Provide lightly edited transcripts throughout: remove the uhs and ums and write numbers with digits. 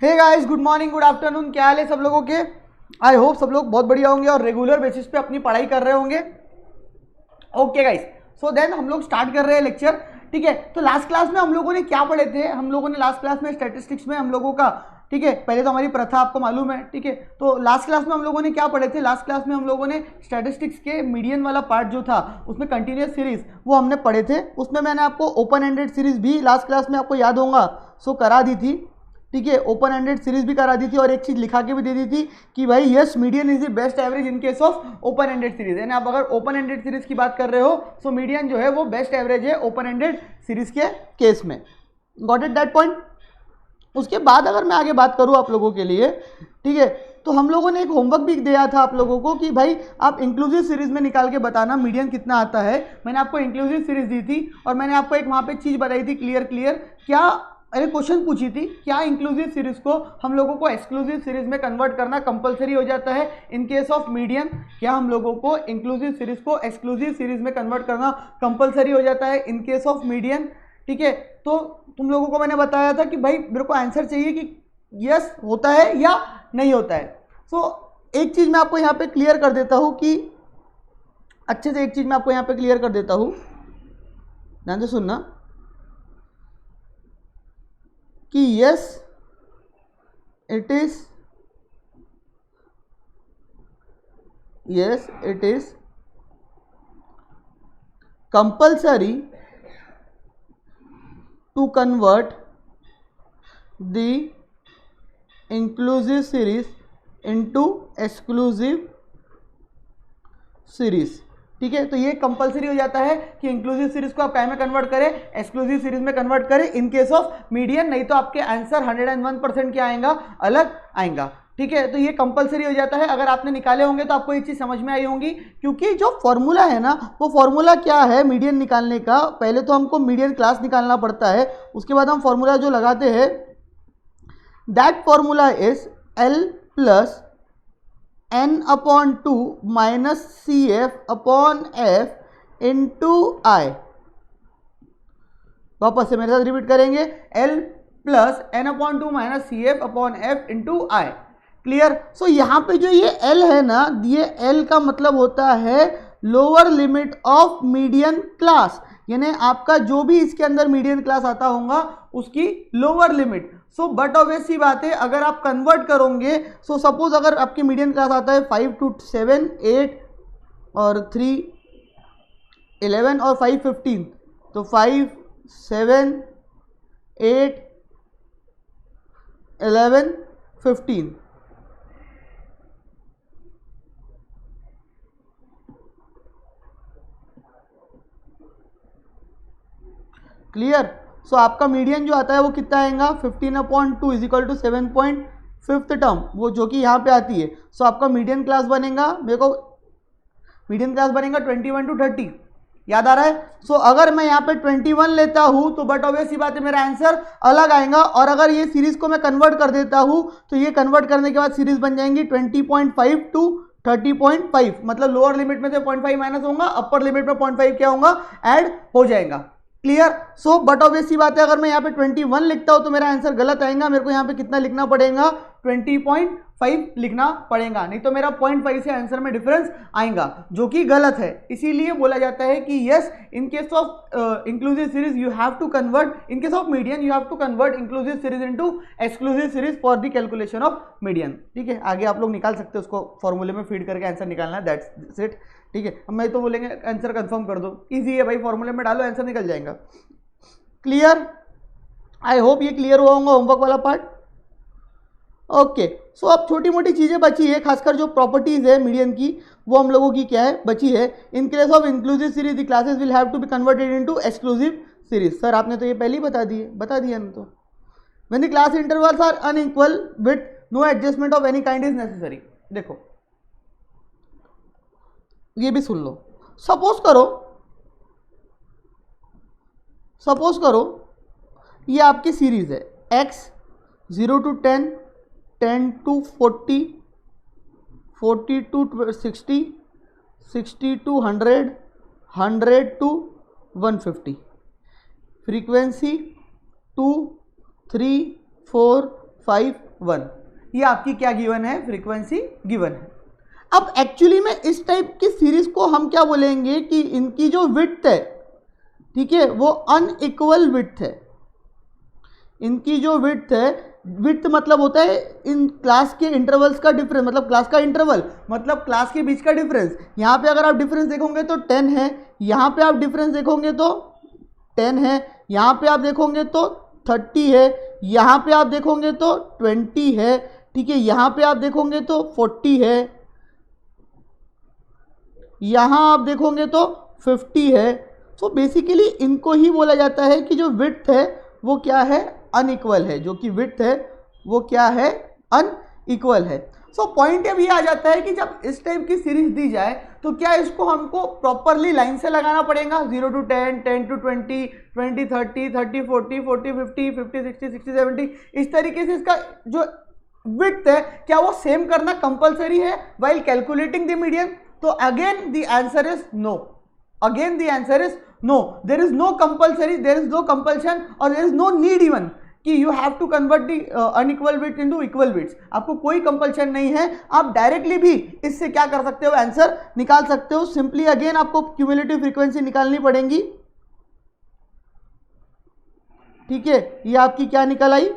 हे guys, good morning, good afternoon. क्या हाल है सब लोगों के? आई होप सब लोग बहुत बढ़िया होंगे और रेगुलर बेसिस पे अपनी पढ़ाई कर रहे होंगे। ओके गाइस, सो देन हम लोग स्टार्ट कर रहे हैं लेक्चर। ठीक है, तो लास्ट क्लास में हम लोगों ने क्या पढ़े थे? हम लोगों ने लास्ट क्लास में स्टैटिस्टिक्स में हम लोगों का, ठीक है, पहले तो हमारी प्रथा आपको मालूम है। ठीक है, तो लास्ट क्लास में हम लोगों ने क्या पढ़े थे? लास्ट क्लास में हम लोगों ने स्टैटिस्टिक्स के मीडियन वाला पार्ट जो था उसमें कंटिन्यूस सीरीज वो हमने पढ़े थे। उसमें मैंने आपको ओपन एंडेड सीरीज भी लास्ट क्लास में आपको याद होगा सो करा दी थी। ठीक है, ओपन एंडेड सीरीज भी करा दी थी और एक चीज लिखा के भी दे दी थी कि भाई yes, median is the best average in case of open ended series. यानी आप अगर ओपन एंडेड सीरीज की बात कर रहे हो सो मीडियन जो है वो बेस्ट एवरेज है ओपन एंडेड सीरीज के केस में। Got it that point? उसके बाद अगर मैं आगे बात करूं आप लोगों के लिए, ठीक है, तो हम लोगों ने एक होमवर्क भी दिया था आप लोगों को कि भाई आप इंक्लूसिव सीरीज में निकाल के बताना मीडियन कितना आता है। मैंने आपको इंक्लूसिव सीरीज दी थी और मैंने आपको एक वहां पे चीज बताई थी क्लियर क्या, अरे क्वेश्चन पूछी थी, क्या इंक्लूसिव सीरीज को हम लोगों को एक्सक्लूसिव सीरीज में कन्वर्ट करना कंपलसरी हो जाता है इन केस ऑफ मीडियन? क्या हम लोगों को इंक्लूसिव सीरीज को एक्सक्लूसिव सीरीज में कन्वर्ट करना कंपलसरी हो जाता है इन केस ऑफ मीडियन? ठीक है, तो तुम लोगों को मैंने बताया था कि भाई मेरे को आंसर चाहिए कि यस होता है या नहीं होता है। सो एक चीज मैं आपको यहाँ पे क्लियर कर देता हूँ कि अच्छे से एक चीज मैं आपको यहाँ पे क्लियर कर देता हूँ, ध्यान से सुनना, कि yes it is compulsory to convert the inclusive series into exclusive series। ठीक है, तो ये कंपलसरी हो जाता है कि इंक्लूसिव सीरीज को आप क्या में कन्वर्ट करें, एक्सक्लूसिव सीरीज में कन्वर्ट करें इन केस ऑफ मीडियन, नहीं तो आपके आंसर 101% क्या आएगा, अलग आएगा। ठीक है, तो ये कंपलसरी हो जाता है। अगर आपने निकाले होंगे तो आपको ये चीज समझ में आई होंगी, क्योंकि जो फॉर्मूला है ना, वो फॉर्मूला क्या है मीडियन निकालने का? पहले तो हमको मीडियन क्लास निकालना पड़ता है, उसके बाद हम फॉर्मूला जो लगाते हैं that formula is L plus n upon 2 minus C F upon F into I. वापस से मेरे साथ रिपीट करेंगे, l plus n upon 2 minus C F upon F into I. Clear? So यहाँ पे जो ये l है ना, ये l का मतलब होता है lower limit of median class, यानी आपका जो भी इसके अंदर मीडियन क्लास आता होगा उसकी lower limit. So but obvious सी बात है, अगर आप कन्वर्ट करोगे, सो सपोज अगर आपकी मीडियन क्लास आता है 5 to 7 8 और 3 11 और 5 15, तो 5 7 8 11 15। क्लियर? सो आपका मीडियन जो आता है वो कितना आएगा, 15/2 इज इक्वल टू 7.5 टर्म, वो जो कि यहाँ पे आती है। सो आपका मीडियन क्लास बनेगा, मेरे को मीडियन क्लास बनेगा 21 to 30। याद आ रहा है? सो अगर मैं यहाँ पे 21 लेता हूँ तो बट ऑब्वियस सी बात है मेरा आंसर अलग आएगा। और अगर ये सीरीज को मैं कन्वर्ट कर देता हूँ तो ये कन्वर्ट करने के बाद सीरीज बन जाएंगी 20.5 to 30.5, मतलब लोअर लिमिट में से 0.5 माइनस होगा, अपर लिमिट में 0.5 क्या होगा, ऐड हो जाएगा। क्लियर? सो बट ऑब्वियस सी बात है, अगर मैं यहाँ पे 21 लिखता हूं तो मेरा आंसर गलत आएगा। मेरे को यहाँ पे कितना लिखना पड़ेगा, 20.5 लिखना पड़ेगा, नहीं तो मेरा 0.5 से आंसर में डिफरेंस आएगा, जो कि गलत है। इसीलिए बोला जाता है कि yes, in case of inclusive series you have to convert, in case of median you have to convert inclusive series into exclusive series for the calculation of median. ठीक है, आगे आप लोग निकाल सकते हो, उसको फॉर्मूले में फीड करके आंसर निकालना है, दैट्स इट। ठीक है, अब मैं तो बोलेंगे आंसर कंफर्म कर दो, इजी है भाई, फॉर्मूले में डालो आंसर निकल जाएगा। क्लियर? आई होप ये क्लियर हुआ होगा होमवर्क वाला पार्ट। ओके, सो अब छोटी मोटी चीजें बची है, खासकर जो प्रॉपर्टीज है मीडियन की वो हम लोगों की क्या है, बची है। In case of inclusive series the classes will have to be converted into exclusive series. Sir आपने तो ये पहले ही बता दिया ना। तो when the class intervals are unequal with no adjustment of any kind is necessary. देखो ये भी सुन लो, सपोज करो ये आपकी सीरीज है x 0 to 10, 10 to 40, 40 to 60, 60 to 100, 100 to 150, frequency 2 3 4 5 1। ये आपकी क्या गिवन है, फ्रीक्वेंसी गिवन है। अब एक्चुअली में इस टाइप की सीरीज को हम क्या बोलेंगे कि इनकी जो विड्थ है, ठीक है, वो अनइक्वल विड्थ है। इनकी जो विड्थ है, विड्थ मतलब होता है इन क्लास के इंटरवल्स का डिफरेंस, मतलब क्लास का इंटरवल मतलब क्लास के बीच का डिफरेंस। यहाँ पे अगर आप डिफरेंस देखोगे तो 10 है, यहाँ पे आप डिफरेंस देखोगे तो 10 है, यहाँ पे आप देखोगे तो 30 है, यहाँ पे आप देखोगे तो 20 है, ठीक है, यहाँ पे आप देखोगे तो 40 है, यहाँ आप देखोगे तो 50 है। तो बेसिकली इनको ही बोला जाता है कि जो विड्थ है वो क्या है, अनइक्वल है। जो कि विड्थ है वो क्या है, अनइक्वल है। सो पॉइंट अब ये आ जाता है कि जब इस टाइप की सीरीज दी जाए तो क्या इसको हमको प्रॉपरली लाइन से लगाना पड़ेगा, 0 to 10, 10 to 20, 20 30, 30 40, 40 50, 50 60, 60 70, इस तरीके से इसका जो विड्थ है क्या वो सेम करना कंपलसरी है वाइल कैलकुलेटिंग द मीडियन? तो again the answer is no. Again the answer is no. There is no compulsory, there is no compulsion or there is no need even कि you have to convert the unequal width into equal widths। आपको कोई compulsion नहीं है, आप directly भी इससे क्या कर सकते हो, आंसर निकाल सकते हो। सिंपली अगेन आपको क्यूमुलेटिव फ्रीक्वेंसी निकालनी पड़ेगी, ठीक है। ये आपकी क्या निकल आई,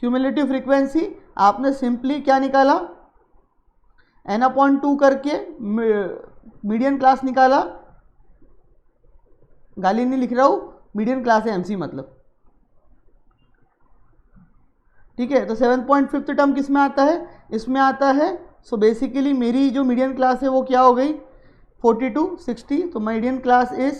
क्यूमुलेटिव फ्रीक्वेंसी। आपने सिंपली क्या निकाला, n/2 करके मीडियन क्लास निकाला। गाली नहीं लिख रहा हूं, मीडियन क्लास है MC मतलब, ठीक है। तो 7.5 टर्म किस में आता है, इसमें आता है। सो बेसिकली मेरी जो मीडियन क्लास है वो क्या हो गई, 42 60। तो median class is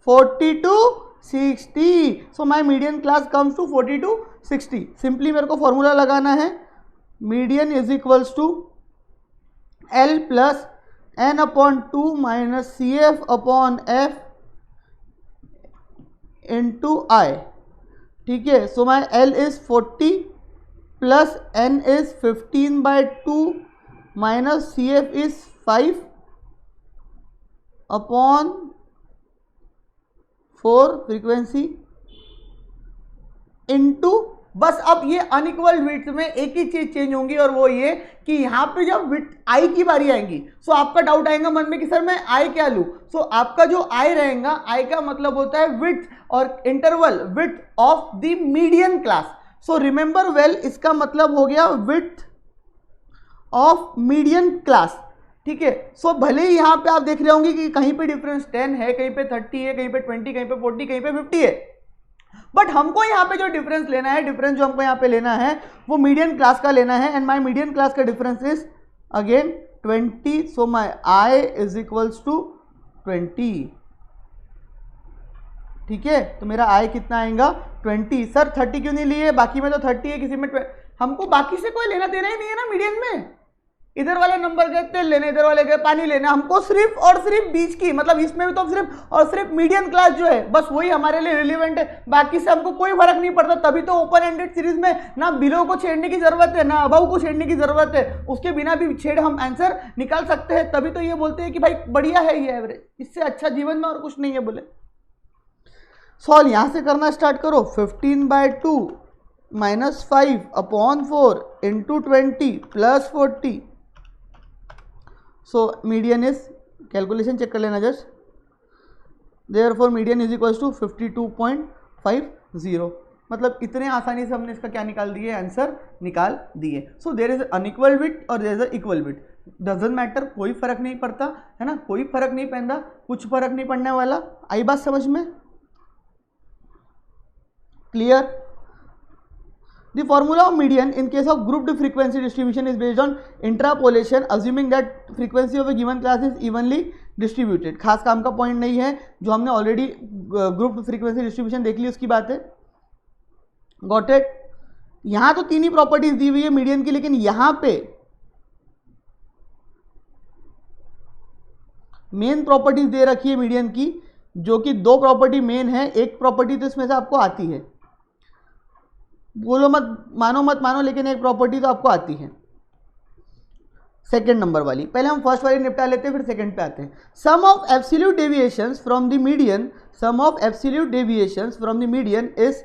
42 60। So my median class comes to 42 60। Simply मेरे को फॉर्मूला लगाना है, median is equals to L plus n/2 minus CF/F into I, ठीक है। So my L is 40 plus N is 15/2 minus CF is 5/4 frequency into, बस अब ये unequal width में एक ही चीज चेंज होंगी और वो ये कि यहाँ पे जब विड्थ आई की बारी आएगी, सो आपका डाउट आएगा मन में कि सर मैं आई क्या लूँ। सो आपका जो आई रहेगा, आई का मतलब होता है विड्थ और interval width of the median class. So remember well, इसका मतलब हो गया विड्थ ऑफ मीडियन क्लास, ठीक है। सो भले ही यहाँ पे आप देख रहे होंगे कि कहीं पे डिफरेंस 10 है, कहीं पे 30 है, कहीं पे 20, कहीं पे 40, कहीं पे 50 है, बट हमको यहाँ पे जो डिफरेंस लेना है, डिफरेंस जो हमको यहाँ पे लेना है वो मीडियन क्लास का लेना है। एंड माय मीडियन क्लास का difference is again 20। So my I is equals to 20, ठीक है। तो मेरा आई कितना आएगा, 20। सर 30 क्यों नहीं लिए, बाकी में तो 30 है, किसी में हमको बाकी से कोई लेना देना ही नहीं है ना मीडियन में। इधर वाले नंबर गए तेल लेने, इधर वाले गए पानी लेने, हमको सिर्फ और सिर्फ बीच की, मतलब इसमें भी तो सिर्फ और सिर्फ मीडियन क्लास जो है बस वही हमारे लिए रिलेवेंट है, बाकी से हमको कोई फर्क नहीं पड़ता। तभी तो ओपन एंडेड सीरीज में ना बिलो को छेड़ने की जरूरत है, ना अबव को छेड़ने की जरूरत है, उसके बिना भी छेड़ हम आंसर निकाल सकते हैं। तभी तो ये बोलते हैं कि भाई बढ़िया है ये एवरेज, इससे अच्छा जीवन में और कुछ नहीं है बोले। सॉल्व यहां से करना स्टार्ट करो, 15/2 minus 5/4 into 20 plus 40। So median is, calculation check कर लेना just, therefore median is equals to 52.50। मतलब इतने आसानी से हमने इसका क्या निकाल दिए, आंसर निकाल दिए। So there is unequal width और there is equal width, doesn't matter, कोई फर्क नहीं पड़ता है ना, कोई फर्क नहीं पड़ता, कुछ फर्क नहीं पड़ने वाला। आई बात समझ में, clear? The formula of median in case of grouped frequency distribution is based on interpolation, assuming that frequency of a given class is evenly distributed। खास काम का पॉइंट नहीं है, जो हमने ऑलरेडी ग्रुप्ड फ्रीक्वेंसी डिस्ट्रीब्यूशन देख ली उसकी बात है। Got it? यहां तो तीन ही प्रॉपर्टीज दी हुई है मीडियन की, लेकिन यहां पे मेन प्रॉपर्टीज दे रखी है मीडियन की, जो कि दो प्रॉपर्टी मेन है, एक प्रॉपर्टी तो इसमें से आपको आती है, बोलो मत मानो लेकिन एक प्रॉपर्टी तो आपको आती है। सेकेंड नंबर वाली, पहले हम फर्स्ट वाली निपटा लेते हैं फिर सेकेंड पे आते हैं। Sum of absolute deviations from the median, sum of absolute deviations from the median is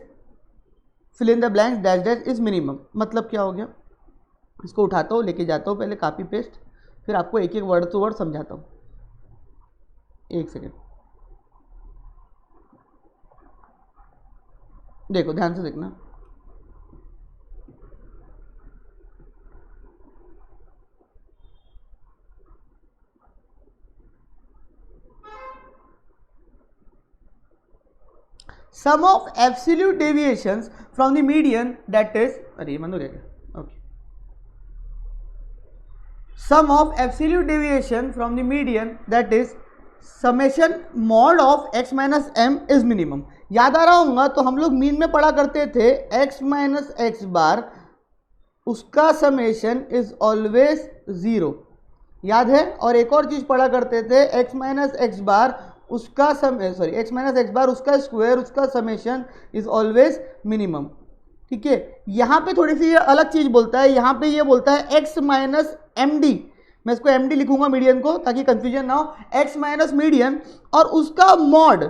fill in the blanks dash dash is minimum. मतलब क्या हो गया, इसको उठाता हूँ लेके जाता हूँ पहले कॉपी पेस्ट, फिर आपको एक एक वर्ड टू वर्ड समझाता हूँ। एक सेकेंड, देखो ध्यान से देखना। Sum of absolute deviations from the median that is, अरे ये बंद हो गया, okay. Sum of absolute deviation from the median that is summation mod of x minus M is minimum. याद आ रहा होगा तो हम लोग मीन में पढ़ा करते थे x माइनस एक्स बार, उसका समेशन इज ऑलवेज 0, याद है। और एक और चीज पढ़ा करते थे x माइनस एक्स बार, उसका x माइनस एक्स बार उसका स्क्वायर, उसका समेशन इज ऑलवेज मिनिमम। ठीक है, यहाँ पे थोड़ी सी ये अलग चीज बोलता है, यहाँ पे ये बोलता है x माइनस एम डी, मैं इसको एम डी लिखूंगा मीडियन को ताकि कंफ्यूजन ना हो, x माइनस मीडियन और उसका मॉड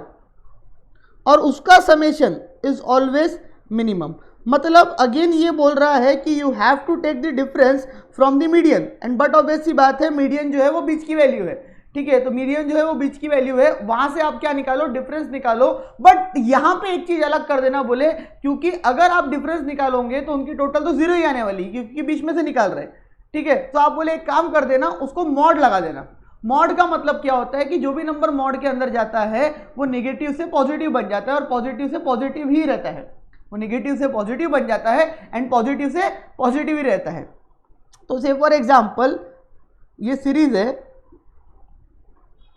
और उसका समेशन इज ऑलवेज मिनिमम। मतलब अगेन ये बोल रहा है कि you have to take the difference from the median and but obvious सी बात है मीडियन जो है वो बीच की वैल्यू है। ठीक है, तो मीडियन जो है वो बीच की वैल्यू है, वहां से आप क्या निकालो, डिफरेंस निकालो। बट यहां पे एक चीज अलग कर देना बोले, क्योंकि अगर आप डिफरेंस निकालोगे तो उनकी टोटल तो 0 ही आने वाली, क्योंकि बीच में से निकाल रहे। ठीक है, तो आप बोले एक काम कर देना, उसको मॉड लगा देना। मॉड का मतलब क्या होता है कि जो भी नंबर मॉड के अंदर जाता है वो नेगेटिव से पॉजिटिव बन जाता है और पॉजिटिव से पॉजिटिव ही रहता है, वो नेगेटिव से पॉजिटिव बन जाता है एंड पॉजिटिव से पॉजिटिव ही रहता है। तो से फॉर एग्जांपल ये सीरीज है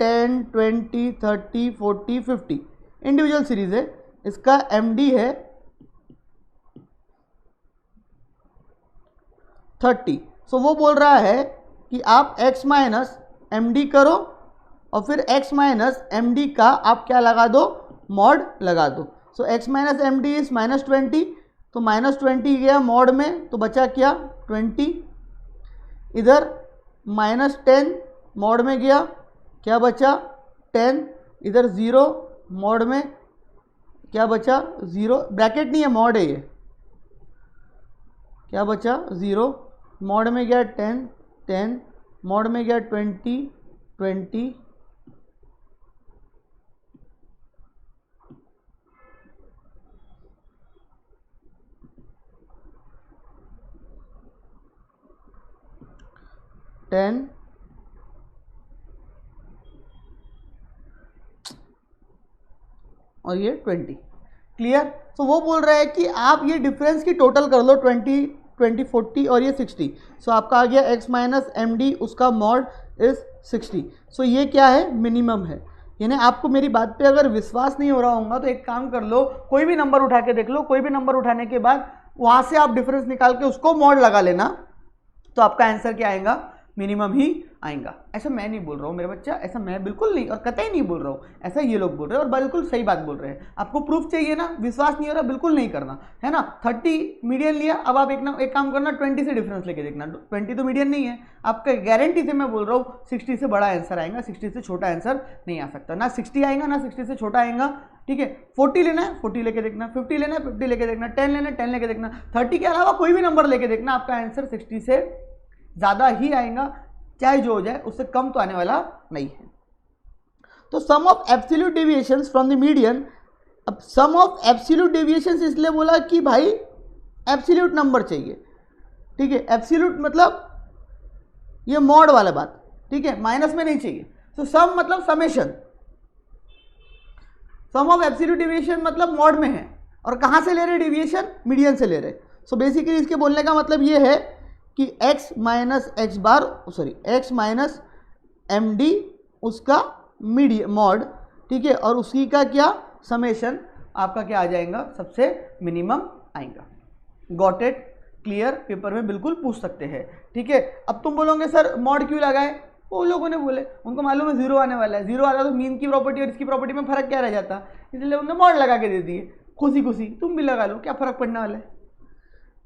10, 20, 30, 40, 50 इंडिविजुअल सीरीज है, इसका एमडी है 30। सो वो बोल रहा है कि आप x माइनस एम डी करो और फिर x माइनस एम डी का आप क्या लगा दो, मॉड लगा दो। So x minus M D is minus 20, तो माइनस 20 गया मॉड में तो बचा क्या 20, इधर माइनस 10 मॉड में गया क्या बचा 10, इधर 0 मॉड में क्या बचा 0, ब्रैकेट नहीं है मॉड है ये, क्या बचा 0 मॉड में गया 10, 10 मॉड में गया 20, 20 10 और ये 20। क्लियर। तो वो बोल रहा है कि आप ये डिफरेंस की टोटल कर लो 20, 20, 40 और ये 60। सो आपका आ गया x माइनस एम डी, उसका मॉड इज 60। सो ये क्या है, मिनिमम है। यानी आपको मेरी बात पे अगर विश्वास नहीं हो रहा होगा तो एक काम कर लो, कोई भी नंबर उठा के देख लो, कोई भी नंबर उठाने के बाद वहाँ से आप डिफरेंस निकाल के उसको मॉड लगा लेना, तो आपका आंसर क्या आएगा, मिनिमम ही आएगा। ऐसा मैं नहीं बोल रहा हूँ मेरे बच्चा, ऐसा मैं बिल्कुल नहीं और कतई नहीं बोल रहा हूँ, ऐसा ये लोग बोल रहे हैं और बिल्कुल सही बात बोल रहे हैं। आपको प्रूफ चाहिए ना, विश्वास नहीं हो रहा, बिल्कुल नहीं करना है ना। 30 मीडियन लिया, अब आप एक काम करना 20 से डिफरेंस लेके देखना, 20 तो मीडियन नहीं है आपका, गारंटी से मैं बोल रहा हूँ 60 से बड़ा आंसर आएगा, 60 से छोटा आंसर नहीं आ सकता, ना 60 आएगा ना 60 से छोटा आएगा। ठीक है, 40 लेना है 40 लेके देखना, 50 लेना है 50 लेके देखना, 10 लेना है 10 लेके देखना, 30 के अलावा कोई भी नंबर लेके देखना, आपका आंसर 60 से ज़्यादा ही आएगा, चाहे जो हो जाए, उससे कम तो आने वाला नहीं है। तो sum of absolute deviations from the median, अब सम ऑफ एब्सोल्यूट डेविएशंस इसलिए बोला कि भाई एब्सोल्यूट नंबर चाहिए। ठीक है, एब्सोल्यूट मतलब ये मॉड वाला बात, ठीक है, माइनस में नहीं चाहिए। तो सम मतलब summation, sum of absolute deviation मतलब मॉड में है, और कहाँ से ले रहे डेविएशन, मीडियन से ले रहे। सो बेसिकली इसके बोलने का मतलब ये है कि x माइनस एक्स बार x माइनस एम डी उसका मीडियन मॉड, ठीक है, और उसी का क्या समेशन आपका क्या आ जाएगा, सबसे मिनिमम आएगा। Got it, clear. पेपर में बिल्कुल पूछ सकते हैं। ठीक है, अब तुम बोलोगे सर मॉड क्यों लगाए, वो लोगों ने बोले उनको मालूम है 0 आने वाला है, 0 आता तो मीन की प्रॉपर्टी और इसकी प्रॉपर्टी में फर्क क्या रह जाता, इसलिए उन्होंने मॉड लगा के दे दिए, खुशी खुशी तुम भी लगा लो, क्या फर्क पड़ने वाला है।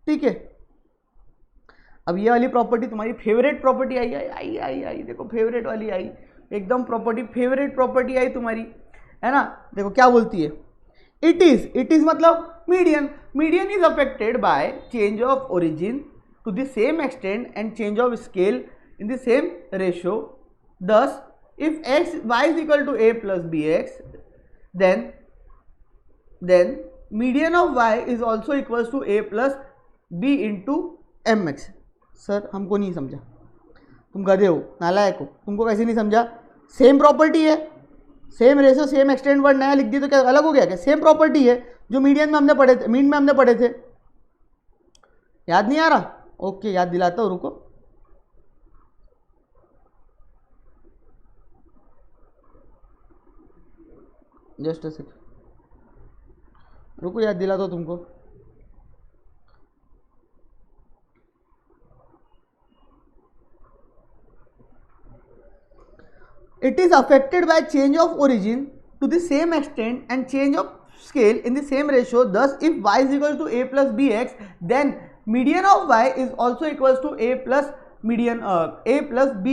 ठीक है, अब ये वाली प्रॉपर्टी तुम्हारी फेवरेट प्रॉपर्टी आई आई आई आई आई, देखो फेवरेट वाली आई, एकदम प्रॉपर्टी फेवरेट प्रॉपर्टी आई तुम्हारी, है ना। देखो क्या बोलती है, इट इज मतलब median, median is affected by change of origin to the same extent and change of scale in the same ratio. Thus, if x y is equal to a plus bx, then median of y is also equals to a plus b into mx। Sir हमको नहीं समझा, तुम गधे हो, नालायक हो, तुमको कैसे नहीं समझा? सेम प्रॉपर्टी है, same ratio same extent word नया लिख दी तो क्या अलग हो गया क्या? सेम प्रॉपर्टी है जो मीडियन में हमने पढ़े थे, मीन में हमने पढ़े थे। याद नहीं आ रहा? ओके याद दिलाता हूँ, रुको। जस्ट रुको याद दिलाता हूँ तुमको। It is affected by change of origin to the same extent and change of scale in the same ratio. Thus, if y is equal to a plus bx, then median of y is also equals to a plus b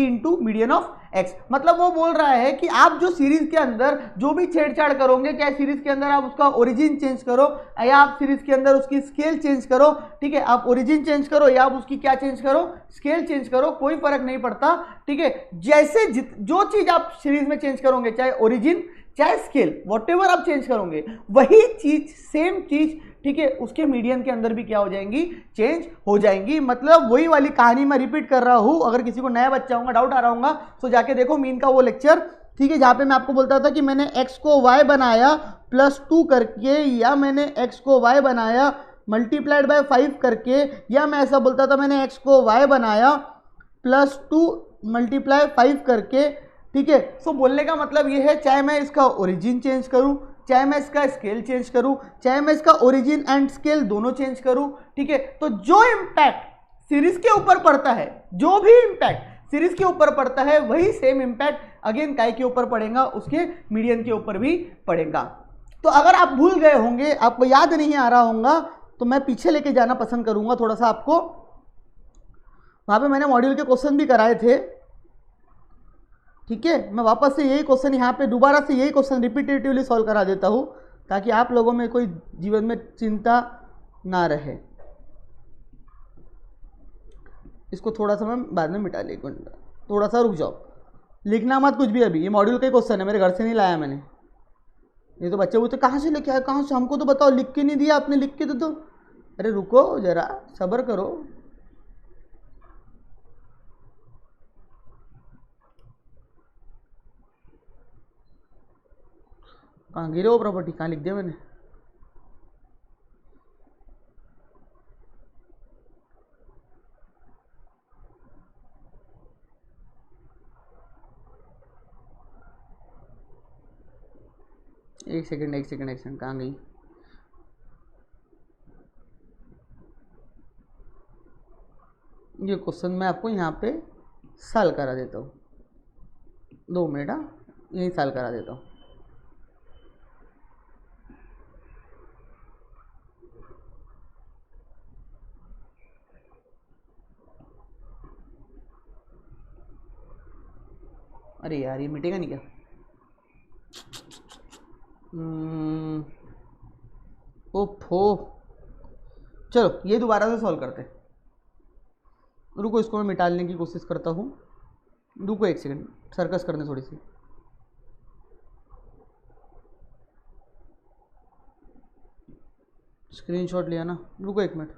into median of x। मतलब वो बोल रहा है कि आप जो series के अंदर जो भी छेड़छाड़ करोगे, चाहे सीरीज के अंदर आप उसका ओरिजिन चेंज करो या आप सीरीज के अंदर उसकी स्केल चेंज करो, ठीक है, आप ओरिजिन चेंज करो या आप उसकी क्या चेंज करो, स्केल चेंज करो, कोई फर्क नहीं पड़ता, ठीक है। जैसे जो चीज आप सीरीज में चेंज करोगे, चाहे ओरिजिन चाहे स्केल, वॉटेवर आप चेंज करोगे, वही चीज सेम चीज, ठीक है, उसके मीडियन के अंदर भी क्या हो जाएंगी, चेंज हो जाएंगी। मतलब वही वाली कहानी मैं रिपीट कर रहा हूं, अगर किसी को नया बच्चा होगा, डाउट आ रहा होगा, तो जाके देखो मीन का वो लेक्चर, ठीक है, जहां पे मैं आपको बोलता था कि मैंने x को y बनाया +2 करके, या मैंने x को y बनाया मल्टीप्लाइड बाय 5 करके, या मैं ऐसा बोलता था मैंने x को y बनाया +2 मल्टीप्लाई 5 करके, ठीक है। सो बोलने का मतलब ये है, चाहे मैं इसका ओरिजिन चेंज करूं, चाहे मैं इसका स्केल चेंज करूं, चाहे मैं इसका ओरिजिन एंड स्केल दोनों चेंज करूं, ठीक है, तो जो इंपैक्ट सीरीज के ऊपर पड़ता है, जो भी इंपैक्ट सीरीज के ऊपर पड़ता है, वही सेम इंपैक्ट अगेन काय के ऊपर पड़ेगा, उसके मीडियन के ऊपर भी पड़ेगा। तो अगर आप भूल गए होंगे, आपको याद नहीं आ रहा होगा, तो मैं पीछे लेके जाना पसंद करूंगा थोड़ा सा आपको। वहां पे मैंने मॉड्यूल के क्वेश्चन भी कराए थे, ठीक है, मैं वापस से यही क्वेश्चन यहाँ पे दोबारा से यही क्वेश्चन रिपीटेटिवली सॉल्व करा देता हूँ, ताकि आप लोगों में कोई जीवन में चिंता ना रहे। इसको थोड़ा सा मैं बाद में मिटा ले, थोड़ा सा रुक जाओ, लिखना मत कुछ भी अभी, ये मॉड्यूल का ही क्वेश्चन है, मेरे घर से नहीं लाया मैंने। ये तो बच्चे बोलते कहाँ से लेके आए, कहाँ से, हमको तो बताओ, लिख के नहीं दिया आपने, लिख के दो। अरे रुको जरा, सब्र करो। कहाँ गिरे हो प्रॉपर्टी, कहाँ लिख दिया मैंने? एक सेकंड, कहाँ गई? ये क्वेश्चन मैं आपको यहाँ पे सॉल्व करा देता हूँ, 2 मिनट, यही सॉल्व करा देता हूँ। अरे यार ये मिटेगा नहीं क्या? ओफो, चलो ये दोबारा से सॉल्व करते हैं। रुको, इसको मैं मिटाने की कोशिश करता हूँ, रुको 1 सेकंड, सर्कस करने थोड़ी सी। स्क्रीनशॉट लिया ना, रुको 1 मिनट।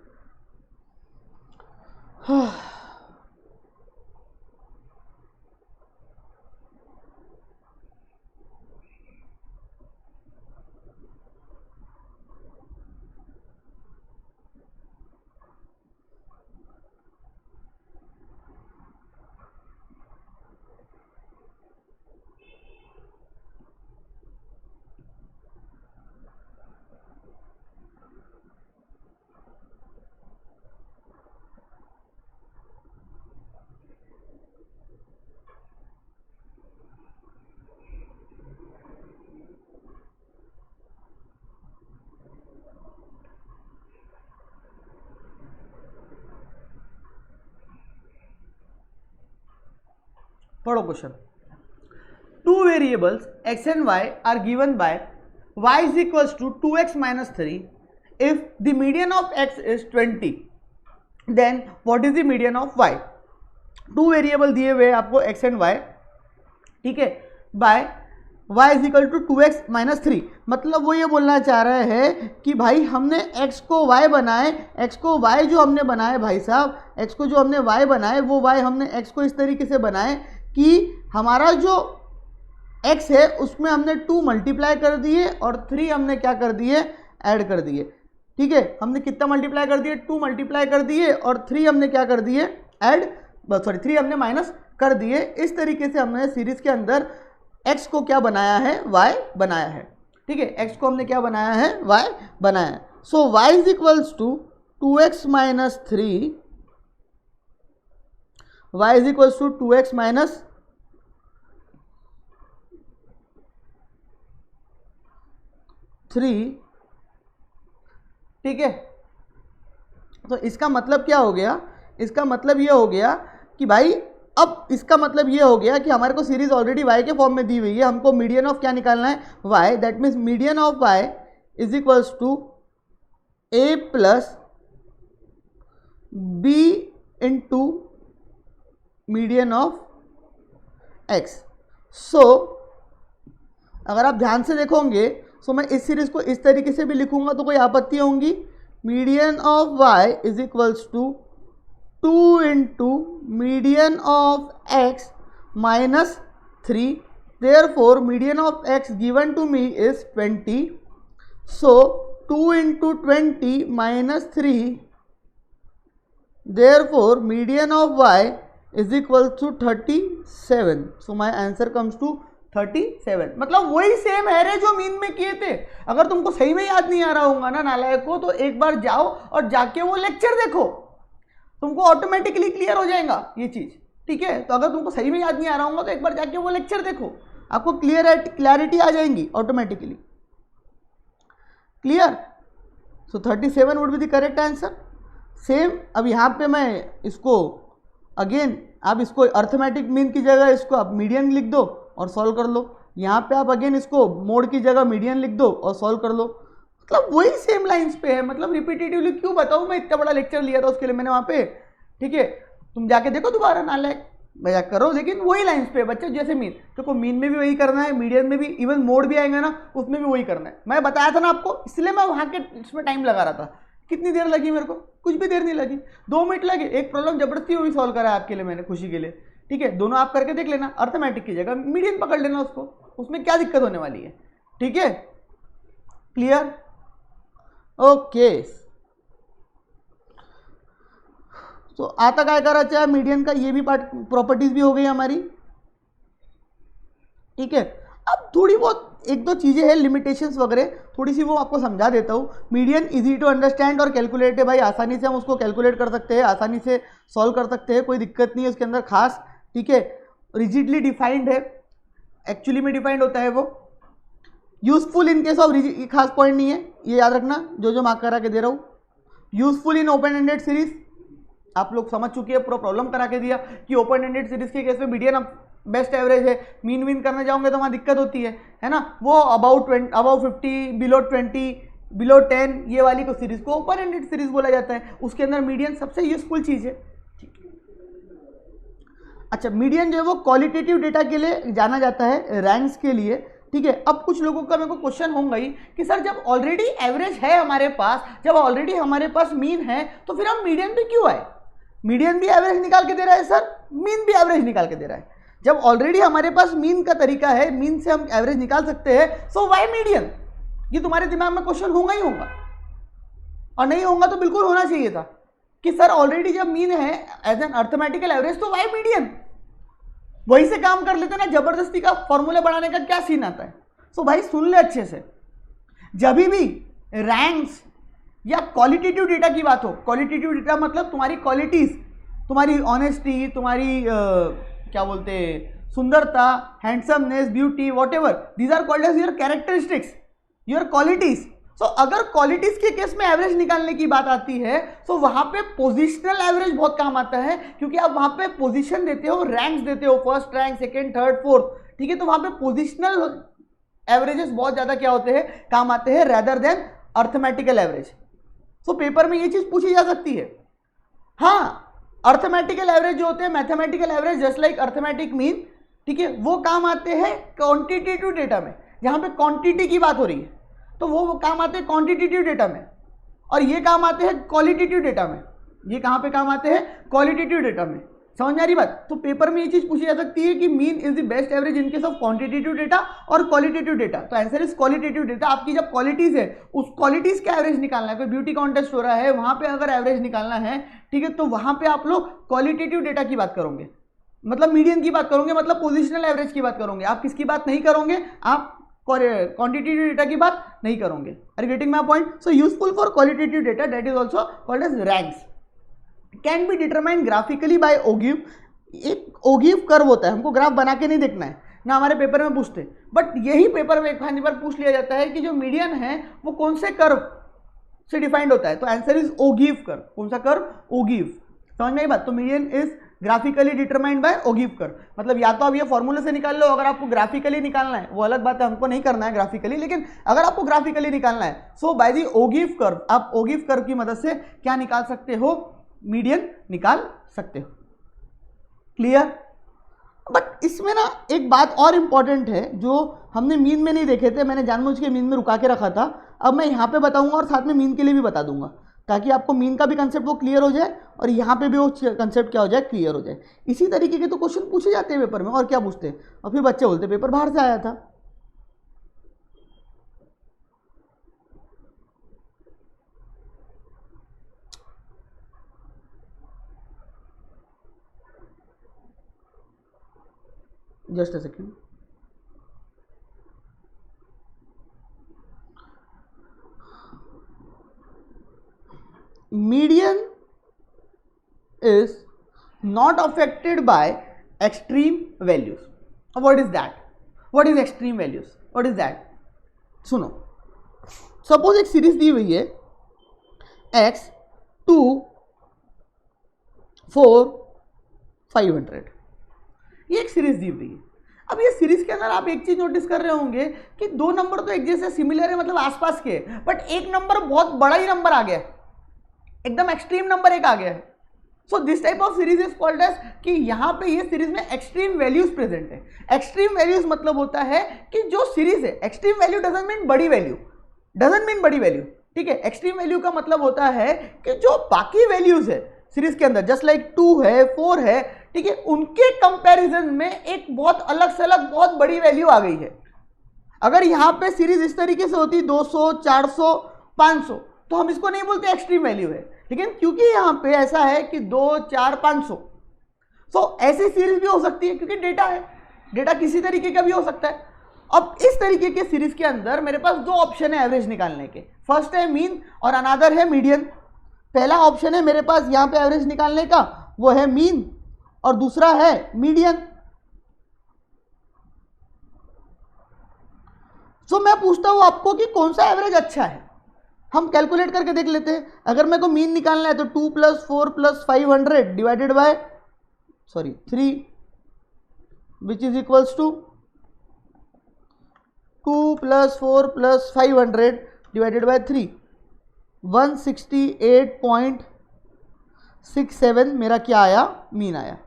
पढ़ो question. Two variables x and y are given by y is equals to 2x minus 3. If the median of x is 20, then what is the median of y? Two variable दिए हुए आपको x and y, ठीक है, by y is equal to 2x minus 3। मतलब वो ये बोलना चाह रहे हैं कि भाई हमने x को y बनाए, x को y जो हमने बनाए भाई साहब, x को जो हमने y बनाए वो y हमने x को इस तरीके से बनाए कि हमारा जो x है उसमें हमने 2 मल्टीप्लाई कर दिए और 3 हमने क्या कर दिए, ऐड कर दिए। ठीक है, हमने कितना मल्टीप्लाई कर दिए, 2 मल्टीप्लाई कर दिए और 3 हमने क्या कर दिए, ऐड, सॉरी 3 हमने माइनस कर दिए। इस तरीके से हमने सीरीज के अंदर x को क्या बनाया है, y बनाया है। ठीक है, x को हमने क्या बनाया है, y बनाया है। So y is equals to 2x minus 3, y is equals to 2x minus 3। ठीक है, तो इसका मतलब क्या हो गया, इसका मतलब ये हो गया कि भाई अब इसका मतलब ये हो गया कि हमारे को सीरीज ऑलरेडी y के फॉर्म में दी हुई है, हमको मीडियन ऑफ क्या निकालना है, y। That means median of y is equals to a plus b into median of x। सो अगर आप ध्यान से देखोगे सो मैं इस सीरीज को इस तरीके से भी लिखूंगा तो कोई आपत्ति होंगी। Median of y is equals to 2 into median of x minus 3। Therefore median of x given to me is 20। So 2 into 20 minus 3, therefore median of y is equal to 37। So my answer comes to 37। मतलब वही same है रे जो mean में किए थे। अगर तुमको सही में याद नहीं आ रहा होगा ना नालायक को, तो एक बार जाओ और जाके वो लेक्चर देखो, तुमको ऑटोमेटिकली क्लियर हो जाएगा ये चीज। ठीक है, तो अगर तुमको सही में याद नहीं आ रहा होगा तो एक बार जाके वो लेक्चर देखो, आपको क्लैरिटी आ जाएंगी automatically. Clear? So 37 would be the correct answer. Same अब यहाँ पे मैं इसको अगेन, आप इसको अर्थमेटिक मीन की जगह इसको आप मीडियन लिख दो और सॉल्व कर लो। यहाँ पे आप अगेन इसको मोड की जगह मीडियन लिख दो और सॉल्व कर लो। मतलब वही सेम लाइंस पे है। मतलब रिपीटेटिवली क्यों बताऊँ, मैं इतना बड़ा लेक्चर लिया था उसके लिए मैंने वहाँ पे। ठीक है, तुम जाके देखो दोबारा, नालायक मजाक करो, लेकिन वही लाइंस पे है बच्चे। जैसे मीन, देखो मीन में भी वही करना है, मीडियन में भी, इवन मोड भी आएगा ना उसमें भी वही करना है। मैं बताया था ना आपको, इसलिए मैं वहाँ के इसमें टाइम लगा रहा था। कितनी देर लगी मेरे को, कुछ भी देर नहीं लगी, 2 मिनट लगे। एक प्रॉब्लम जबरदस्ती वो भी सॉल्व करा आपके लिए मैंने, खुशी के लिए। ठीक है, दोनों आप करके देख लेना, अर्थमेटिक की जगह मीडियन पकड़ लेना उसको, उसमें क्या दिक्कत होने वाली है। ठीक है, क्लियर? ओके, तो आता काय करायचं है मीडियन का, ये भी पार्ट प्रॉपर्टीज भी हो गई हमारी। ठीक है, अब थोड़ी बहुत एक दो चीजें हैं, लिमिटेशंस वगैरह थोड़ी सी, वो आपको समझा देता हूँ। मीडियन इजी टू अंडरस्टैंड और कैलकुलेट है भाई, आसानी से हम उसको कैलकुलेट कर सकते हैं, आसानी से सॉल्व कर सकते हैं, कोई दिक्कत नहीं है उसके अंदर खास। ठीक है, रिजिडली डिफाइंड है, एक्चुअली में डिफाइंड होता है वो। Useful in case of rigid, खास पॉइंट नहीं है, ये याद रखना जो मार्क करा के दे रहा हूँ। Useful in open ended series, आप लोग समझ चुके हैं, पूरा प्रॉब्लम करा के दिया कि ओपन एंडेड सीरीज के केस में मीडियन बेस्ट एवरेज है। मीन वीन करने जाओगे तो वहाँ दिक्कत होती है ना। वो अबाउट 50, बिलो 20, बिलो 10, ये वाली को सीरीज को ओपन एंडेड सीरीज बोला जाता है। उसके अंदर मीडियन सबसे यूजफुल चीज़ है। अच्छा, मीडियन जो है वो क्वालिटेटिव डेटा के लिए जाना जाता है, रैंक्स के लिए। ठीक है, अब कुछ लोगों का मेरे को क्वेश्चन होगा ही कि सर जब ऑलरेडी एवरेज है हमारे पास, जब ऑलरेडी हमारे पास मीन है, तो फिर हम मीडियन पे क्यों आए? मीडियन भी एवरेज निकाल के दे रहा है सर, मीन भी एवरेज निकाल के दे रहा है। जब ऑलरेडी हमारे पास मीन का तरीका है, मीन से हम एवरेज निकाल सकते हैं, सो वाई मीडियन? ये तुम्हारे दिमाग में क्वेश्चन होगा ही होगा, और नहीं होगा तो बिल्कुल होना चाहिए था कि सर ऑलरेडी जब मीन है एज एन अर्थमेटिकल एवरेज, तो वाई मीडियन? वही से काम कर लेते ना, जबरदस्ती का फॉर्मूला बढ़ाने का क्या सीन आता है। सो भाई सुन ले अच्छे से, जब भी रैंक्स या क्वालिटेटिव डेटा की बात हो, क्वालिटेटिव डेटा मतलब तुम्हारी क्वालिटीज, तुम्हारी ऑनेस्टी, तुम्हारी क्या बोलते हैं, सुंदरता, handsomeness, beauty, whatever, these are called as your characteristics, your qualities. तो अगर क्वालिटीज के केस में एवरेज निकालने की बात आती है तो वहां पे पोजिशनल एवरेज बहुत काम आता है, क्योंकि आप वहां पे पोजीशन देते हो, रैंक्स देते हो, first rank, second, third, fourth, ठीक है, तो वहां पे पोजिशनल एवरेजेस बहुत ज्यादा क्या होते हैं, काम आते हैं, रेदर देन अर्थमेटिकल एवरेज। तो पेपर में ये चीज पूछी जा सकती है। हाँ, अर्थमेटिकल एवरेज जो होते हैं, mathematical average just like arithmetic mean, ठीक है, वो काम आते हैं क्वांटिटेटिव डेटा में, जहां पे क्वांटिटी की बात हो रही है, तो वो काम आते हैं क्वांटिटेटिव डेटा में, और ये काम आते हैं क्वालिटेटिव डेटा में। ये कहां पे काम आते हैं, क्वालिटेटिव डेटा में। समझ में आ रही बात? तो पेपर में ये चीज पूछी जा सकती है कि mean is the best average in case of quantitative data और क्वालिटेटिव डेटा। तो आंसर इज क्वालिटेटिव डेटा। आपकी जब क्वालिटीज है, उस क्वालिटीज का एवरेज निकालना है, कोई ब्यूटी कॉन्टेस्ट हो रहा है, वहां पे अगर एवरेज निकालना है, ठीक है, तो वहां पे आप लोग क्वालिटेटिव डेटा की बात करोगे, मतलब मीडियन की बात करोगे, मतलब पोजिशनल एवरेज की बात करोगे। आप किसकी बात नहीं करोगे, आप क्वांटिटेटिव डेटा की बात नहीं करोगे। Are you getting my point? So useful for qualitative data that is also called as ranks, can be determined graphically by ogive. एक ओगिव कर्व होता है, हमको ग्राफ बना के नहीं देखना है ना, हमारे पेपर में पूछते, बट यही पेपर में एक बार पूछ लिया जाता है कि जो मीडियन है वो कौन से कर्व से डिफाइंड होता है। तो आंसर इज ओगिव कर्व। कौन सा कर्व? ओगिव। समझ में आई बात? तो median is graphically determined by ogive curve. मतलब या तो आप ये फॉर्मूले से निकाल लो, अगर आपको ग्राफिकली निकालना है वो अलग बात है, हमको नहीं करना है ग्राफिकली, लेकिन अगर आपको ग्राफिकली निकालना है सो बाय दी ओगिव कर्व, आप ओगिव कर्व की मदद से क्या निकाल सकते हो, मीडियन निकाल सकते हो। क्लियर? बट इसमें ना एक बात और इंपॉर्टेंट है जो हमने मीन में नहीं देखे थे, मैंने जानबूझ के मीन में रुका के रखा था, अब मैं यहाँ पे बताऊंगा और साथ में मीन के लिए भी बता दूंगा, ताकि आपको मीन का भी कंसेप्ट वो क्लियर हो जाए और यहाँ पे भी वो कंसेप्ट क्या हो जाए, क्लियर हो जाए। इसी तरीके के तो क्वेश्चन पूछे जाते हैं पेपर में, और क्या पूछते हैं, और फिर बच्चे बोलते पेपर बाहर से आया था। Just a second. Median is not affected by extreme values. What is that? What is extreme values? What is that? सुनो, सपोज एक सीरीज दी हुई है x 2 4 500, ये एक सीरीज दी हुई है। अब ये सीरीज के अंदर आप एक चीज नोटिस कर रहे होंगे कि दो नंबर तो एक जैसे सिमिलर है, मतलब आसपास के, बट एक नंबर बहुत बड़ा ही नंबर आ गया, एकदम एक्सट्रीम नंबर एक आ गया है। So this type of series is called as, कि यहां पे ये सीरीज में एक्सट्रीम वैल्यूज प्रेजेंट है। एक्सट्रीम वैल्यूज मतलब होता है कि जो सीरीज है, एक्सट्रीम वैल्यू डजंट मीन बड़ी वैल्यू, डजंट मीन बड़ी वैल्यू, ठीक है। एक्सट्रीम वैल्यू का मतलब होता है कि जो बाकी वैल्यूज है सीरीज के अंदर, जस्ट लाइक 2 है 4 है, ठीक है, उनके कंपैरिजन में एक बहुत अलग से अलग बहुत बड़ी वैल्यू आ गई है। अगर यहां पे सीरीज इस तरीके से होती 200 400 500, तो हम इसको नहीं बोलते एक्सट्रीम वैल्यू है, लेकिन क्योंकि यहां पे ऐसा है कि 2 4 500, तो ऐसी सीरीज भी हो सकती है, क्योंकि डेटा है, डेटा किसी तरीके का भी हो सकता है। अब इस तरीके के सीरीज के अंदर मेरे पास दो ऑप्शन है एवरेज निकालने के, फर्स्ट है मीन और अनदर है मीडियन। पहला ऑप्शन है मेरे पास यहां पे एवरेज निकालने का, वो है मीन, और दूसरा है मीडियन। तो मैं पूछता हूं आपको कि कौन सा एवरेज अच्छा है, हम कैलकुलेट करके देख लेते हैं। अगर मेरे को मीन निकालना है तो 2 + 4 + 500 divided by 3, which is equals to 2 + 4 + 500 divided by 3, 168.67 मेरा क्या आया, मीन आया।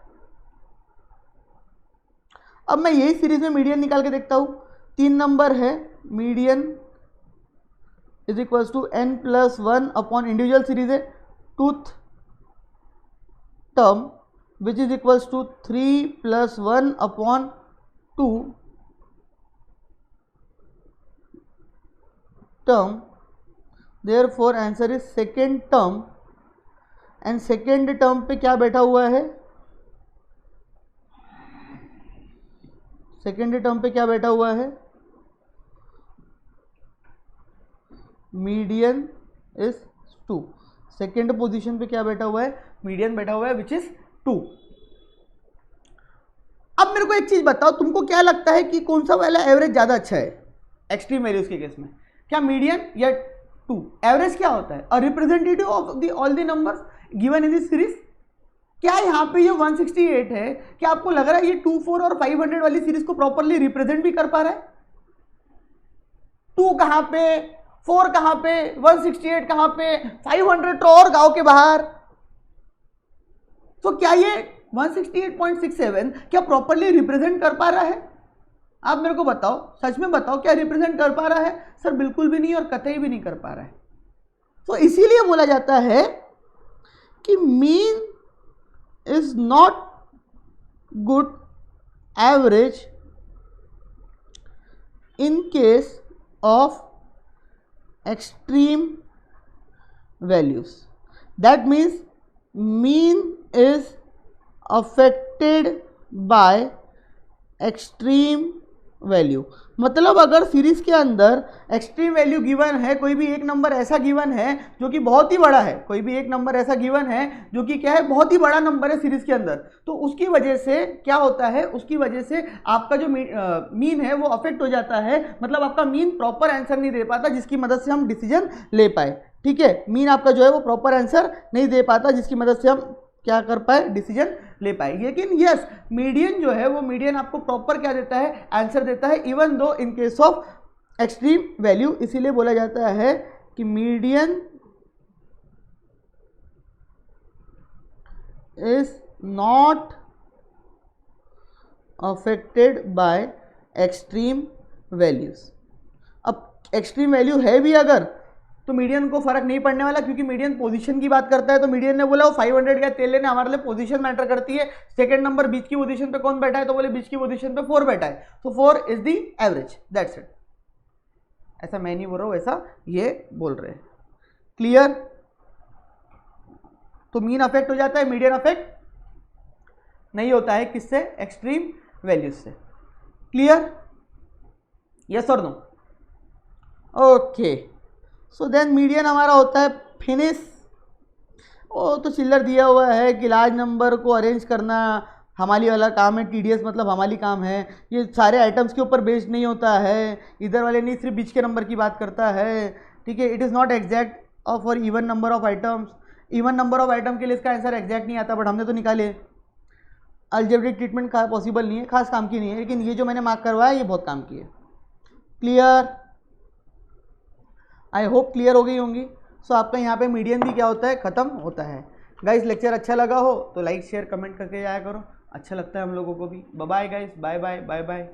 अब मैं यही सीरीज में मीडियन निकाल के देखता हूं। 3 नंबर है, median is equals to n+1 upon individual series है टूथ term, which is equals to 3 + 1 upon 2 term. Therefore answer is second term, and second term पे क्या बैठा हुआ है, सेकेंड टर्म पे क्या बैठा हुआ है, मीडियन इज 2। सेकेंड पोजीशन पे क्या बैठा हुआ है, मीडियन बैठा हुआ है, विच इज 2। अब मेरे को एक चीज बताओ, तुमको क्या लगता है कि कौन सा वाला एवरेज ज्यादा अच्छा है एक्सट्रीम वैल्यूज के केस में, क्या मीडियन या 2। एवरेज क्या होता है? A representative of the all the numbers given in this series. क्या यहाँ पे ये 168 है, क्या आपको लग रहा है ये 2, 4 और 500 वाली सीरीज को प्रॉपरली रिप्रेजेंट भी कर पा रहा है? 2 कहां पे, 4 कहां पे, 168 कहां पे, 500 तो और गांव के बाहर। तो क्या ये 168.67 क्या प्रॉपरली रिप्रेजेंट कर पा रहा है? आप मेरे को बताओ, सच में बताओ, क्या रिप्रेजेंट कर पा रहा है? सर बिल्कुल भी नहीं और कतई भी नहीं कर पा रहा है। तो इसीलिए बोला जाता है कि mean is not good average in case of extreme values. That means mean is affected by extreme value. मतलब अगर सीरीज के अंदर एक्सट्रीम वैल्यू गिवन है, कोई भी एक नंबर ऐसा गिवन है जो कि बहुत ही बड़ा है, कोई भी एक नंबर ऐसा गिवन है जो कि क्या है, बहुत ही बड़ा नंबर है सीरीज के अंदर, तो उसकी वजह से क्या होता है, उसकी वजह से आपका जो मीन है वो अफेक्ट हो जाता है। मतलब आपका मीन प्रॉपर आंसर नहीं दे पाता जिसकी मदद से हम डिसीजन ले पाए। ठीक है, मीन आपका जो है वो प्रॉपर आंसर नहीं दे पाता जिसकी मदद से हम क्या कर पाए, डिसीजन ले पाए। लेकिन यस, मीडियन जो है वो मीडियन आपको प्रॉपर क्या देता है, आंसर देता है, even though in case of extreme value. इसीलिए बोला जाता है कि median is not affected by extreme values. अब एक्सट्रीम वैल्यू है भी अगर, तो मीडियन को फर्क नहीं पड़ने वाला, क्योंकि मीडियन पोजीशन की बात करता है। तो मीडियन ने बोला वो 500 का तेल लेने, हमारे लिए पोजीशन मैटर करती है। सेकंड नंबर बीच की पोजीशन पे कौन बैठा है, तो बोले बीच की पोजीशन पे 4 बैठा है, तो 4 is the average, that's it. ऐसा मैं नहीं बोल रहा हूं, ऐसा ये बोल रहे हैं। क्लियर? तो मीन अफेक्ट हो जाता है, मीडियन अफेक्ट नहीं होता है। किससे? एक्सट्रीम वैल्यूज से। क्लियर? यस और no? Okay, so then median हमारा होता है फिनिश। वो तो चिल्लर दिया हुआ है कि लार्ज नंबर को अरेंज करना हमारी वाला काम है, टीडीएस मतलब हमारी काम है। ये सारे आइटम्स के ऊपर बेस्ड नहीं होता है, इधर वाले नहीं सिर्फ बीच के नंबर की बात करता है। ठीक है, it is not exact for even number of items. Even number of item के लिए इसका आंसर एग्जैक्ट नहीं आता, बट हमने तो निकाले। अलजेब्रिक ट्रीटमेंट का पॉसिबल नहीं है, खास काम की नहीं है, लेकिन ये जो मैंने मार्क करवाया ये बहुत काम की है। क्लियर? आई होप क्लियर हो गई होंगी। सो आपका यहाँ पे मीडियन भी क्या होता है, खत्म होता है। गाइस लेक्चर अच्छा लगा हो तो लाइक शेयर कमेंट करके जाया करो, अच्छा लगता है हम लोगों को भी। Bye bye guys, bye bye bye bye.